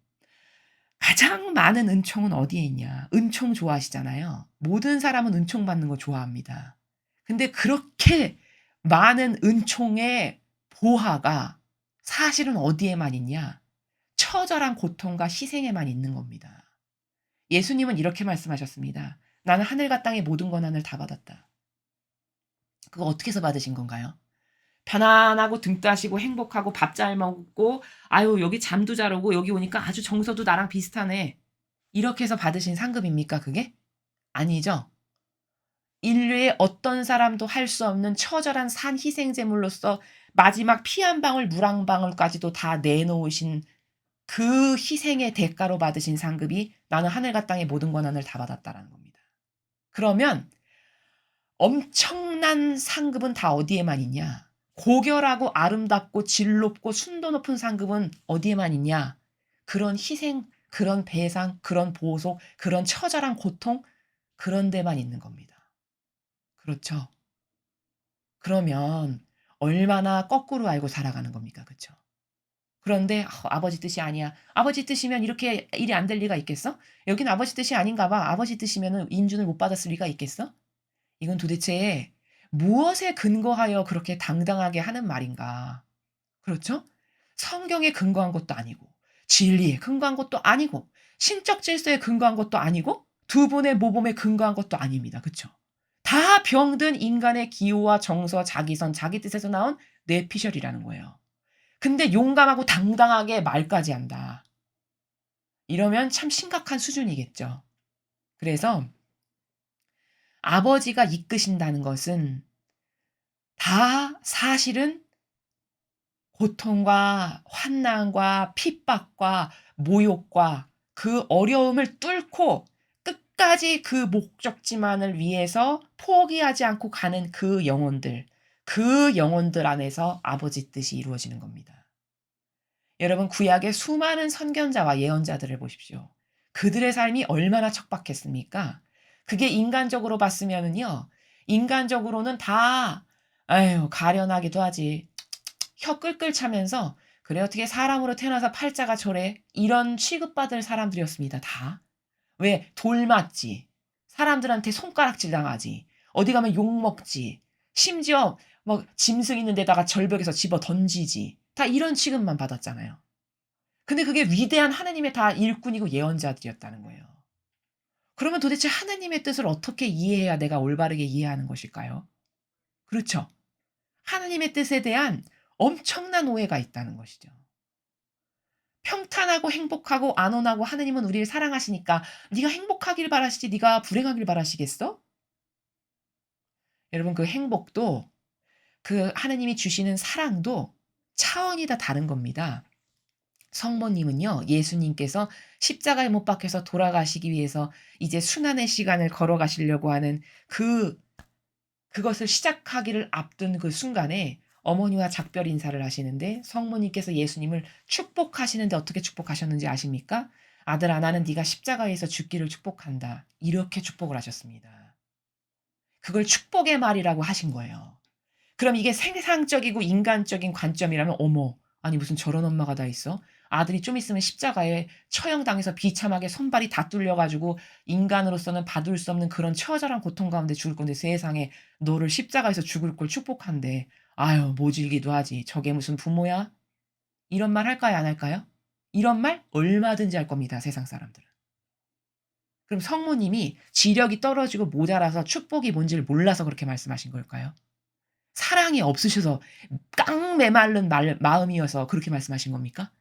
가장 많은 은총은 어디에 있냐? 은총 좋아하시잖아요. 모든 사람은 은총 받는 거 좋아합니다. 근데 그렇게 많은 은총의 보화가 사실은 어디에만 있냐? 처절한 고통과 희생에만 있는 겁니다. 예수님은 이렇게 말씀하셨습니다. 나는 하늘과 땅의 모든 권한을 다 받았다. 그거 어떻게 해서 받으신 건가요? 편안하고 등 따시고 행복하고 밥 잘 먹고 아유 여기 잠도 잘 오고 여기 오니까 아주 정서도 나랑 비슷하네. 이렇게 해서 받으신 상급입니까 그게? 아니죠. 인류의 어떤 사람도 할 수 없는 처절한 산 희생 제물로서 마지막 피 한 방울 물 한 방울까지도 다 내놓으신 그 희생의 대가로 받으신 상급이 나는 하늘과 땅의 모든 권한을 다 받았다라는 겁니다. 그러면 엄청난 상급은 다 어디에만 있냐? 고결하고 아름답고 질 높고 순도 높은 상급은 어디에만 있냐? 그런 희생, 그런 배상, 그런 보속, 그런 처절한 고통 그런 데만 있는 겁니다. 그렇죠? 그러면 얼마나 거꾸로 알고 살아가는 겁니까? 그쵸? 그런데 아버지 뜻이 아니야. 아버지 뜻이면 이렇게 일이 안 될 리가 있겠어? 여기는 아버지 뜻이 아닌가 봐. 아버지 뜻이면은 인준을 못 받았을 리가 있겠어? 이건 도대체 무엇에 근거하여 그렇게 당당하게 하는 말인가? 그렇죠? 성경에 근거한 것도 아니고 진리에 근거한 것도 아니고 신적 질서에 근거한 것도 아니고 두 분의 모범에 근거한 것도 아닙니다. 그쵸? 다 병든 인간의 기호와 정서, 자기선, 자기 뜻에서 나온 뇌피셜이라는 거예요. 근데 용감하고 당당하게 말까지 한다. 이러면 참 심각한 수준이겠죠. 그래서 아버지가 이끄신다는 것은 다 사실은 고통과 환난과 핍박과 모욕과 그 어려움을 뚫고 끝까지 그 목적지만을 위해서 포기하지 않고 가는 그 영혼들 안에서 아버지 뜻이 이루어지는 겁니다. 여러분, 구약의 수많은 선견자와 예언자들을 보십시오. 그들의 삶이 얼마나 척박했습니까? 그게 인간적으로 봤으면은요, 인간적으로는 다 아유 가련하기도 하지. 혀 끌끌 차면서 "그래 어떻게 사람으로 태어나서 팔자가 저래?" 이런 취급받을 사람들이었습니다 다. 왜? 돌 맞지. 사람들한테 손가락질 당하지. 어디 가면 욕 먹지. 심지어 뭐 짐승 있는 데다가 절벽에서 집어 던지지. 다 이런 취급만 받았잖아요. 근데 그게 위대한 하나님의 다 일꾼이고 예언자들이었다는 거예요. 그러면 도대체 하나님의 뜻을 어떻게 이해해야 내가 올바르게 이해하는 것일까요? 그렇죠. 하나님의 뜻에 대한 엄청난 오해가 있다는 것이죠. 평탄하고 행복하고 안온하고 하나님은 우리를 사랑하시니까 네가 행복하길 바라시지 네가 불행하길 바라시겠어? 여러분, 그 행복도 그 하나님이 주시는 사랑도 차원이 다 다른 겁니다. 성모님은요, 예수님께서 십자가에 못 박혀서 돌아가시기 위해서 이제 순환의 시간을 걸어가시려고 하는 그것을 시작하기를 앞둔 그 순간에 어머니와 작별 인사를 하시는데 성모님께서 예수님을 축복하시는데 어떻게 축복하셨는지 아십니까? "아들아 나는 네가 십자가에서 죽기를 축복한다." 이렇게 축복을 하셨습니다. 그걸 축복의 말이라고 하신 거예요. 그럼 이게 세상적이고 인간적인 관점이라면 어머 아니 무슨 저런 엄마가 다 있어? 아들이 좀 있으면 십자가에 처형당해서 비참하게 손발이 다 뚫려 가지고 인간으로서는 받을 수 없는 그런 처절한 고통 가운데 죽을 건데 세상에 너를 십자가에서 죽을 걸 축복한대. 아유 모질기도 하지. 저게 무슨 부모야? 이런 말 할까요 안 할까요? 이런 말 얼마든지 할 겁니다 세상 사람들은. 그럼 성모님이 지력이 떨어지고 모자라서 축복이 뭔지를 몰라서 그렇게 말씀하신 걸까요? 사랑이 없으셔서 깡 메마른 마음이어서 그렇게 말씀하신 겁니까?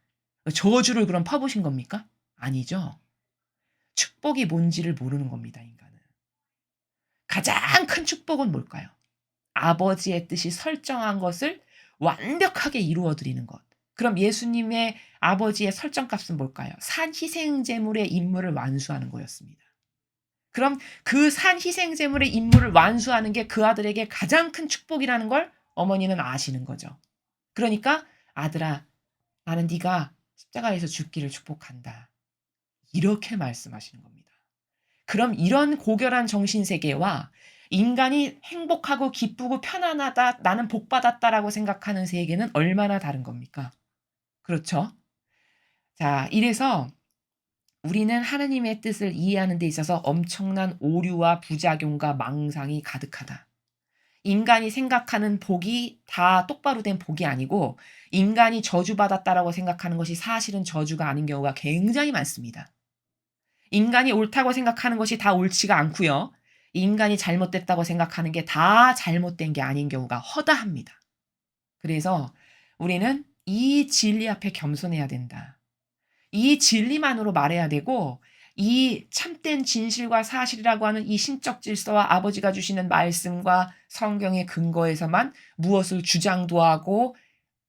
저주를 그럼 퍼부으신 겁니까? 아니죠. 축복이 뭔지를 모르는 겁니다, 인간은. 가장 큰 축복은 뭘까요? 아버지의 뜻이 설정한 것을 완벽하게 이루어 드리는 것. 그럼 예수님의 아버지의 설정값은 뭘까요? 산 희생 제물의 임무를 완수하는 거였습니다. 그럼 그 산 희생 제물의 임무를 완수하는 게 그 아들에게 가장 큰 축복이라는 걸 어머니는 아시는 거죠. 그러니까 "아들아 나는 네가 십자가에서 죽기를 축복한다." 이렇게 말씀하시는 겁니다. 그럼 이런 고결한 정신 세계와 인간이 행복하고 기쁘고 편안하다, '나는 복 받았다.'라고 생각하는 세계는 얼마나 다른 겁니까? 그렇죠? 자, 이래서 우리는 하나님의 뜻을 이해하는 데 있어서 엄청난 오류와 부작용과 망상이 가득하다. 인간이 생각하는 복이 다 똑바로 된 복이 아니고 인간이 저주받았다라고 생각하는 것이 사실은 저주가 아닌 경우가 굉장히 많습니다. 인간이 옳다고 생각하는 것이 다 옳지가 않고요. 인간이 잘못됐다고 생각하는 게 다 잘못된 게 아닌 경우가 허다합니다. 그래서 우리는 이 진리 앞에 겸손해야 된다. 이 진리만으로 말해야 되고 이 참된 진실과 사실이라고 하는 이 신적 질서와 아버지가 주시는 말씀과 성경의 근거에서만 무엇을 주장도 하고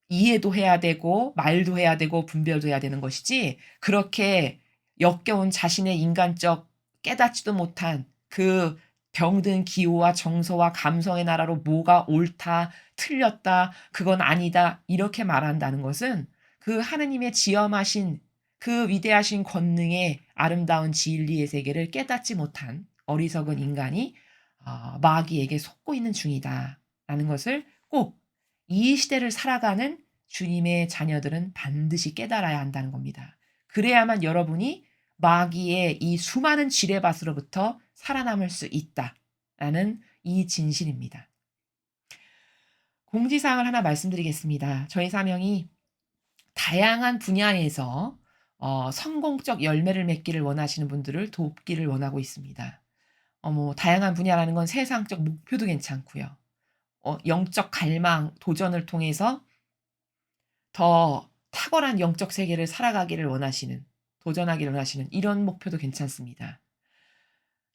이해도 해야 되고 말도 해야 되고 분별도 해야 되는 것이지 그렇게 역겨운 자신의 인간적 깨닫지도 못한 그 병든 기호와 정서와 감성의 나라로 뭐가 옳다, 틀렸다, 그건 아니다 이렇게 말한다는 것은 그 하느님의 지엄하신 그 위대하신 권능의 아름다운 진리의 세계를 깨닫지 못한 어리석은 인간이 마귀에게 속고 있는 중이다라는 것을 꼭 이 시대를 살아가는 주님의 자녀들은 반드시 깨달아야 한다는 겁니다. 그래야만 여러분이 마귀의 이 수많은 지뢰밭으로부터 살아남을 수 있다라는 이 진실입니다. 공지사항을 하나 말씀드리겠습니다. 저희 사명이 다양한 분야에서 성공적 열매를 맺기를 원하시는 분들을 돕기를 원하고 있습니다. 뭐 다양한 분야라는 건 세상적 목표도 괜찮고요. 영적 갈망, 도전을 통해서 더 탁월한 영적 세계를 살아가기를 원하시는 도전하기를 원하시는 이런 목표도 괜찮습니다.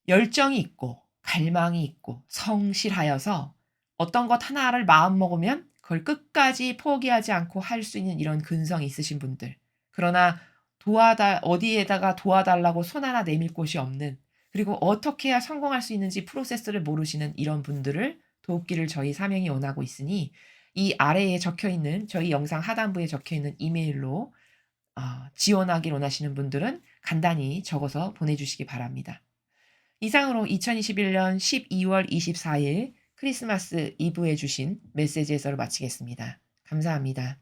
열정이 있고 갈망이 있고 성실하여서 어떤 것 하나를 마음먹으면 그걸 끝까지 포기하지 않고 할 수 있는 이런 근성이 있으신 분들. 그러나 어디에다가 도와달라고 손 하나 내밀 곳이 없는, 그리고 어떻게 해야 성공할 수 있는지 프로세스를 모르시는 이런 분들을 돕기를 저희 사명이 원하고 있으니, 이 아래에 적혀 있는, 저희 영상 하단부에 적혀 있는 이메일로 지원하길 원하시는 분들은 간단히 적어서 보내주시기 바랍니다. 이상으로 2021년 12월 24일 크리스마스 이브에 주신 메시지 해설을 마치겠습니다. 감사합니다.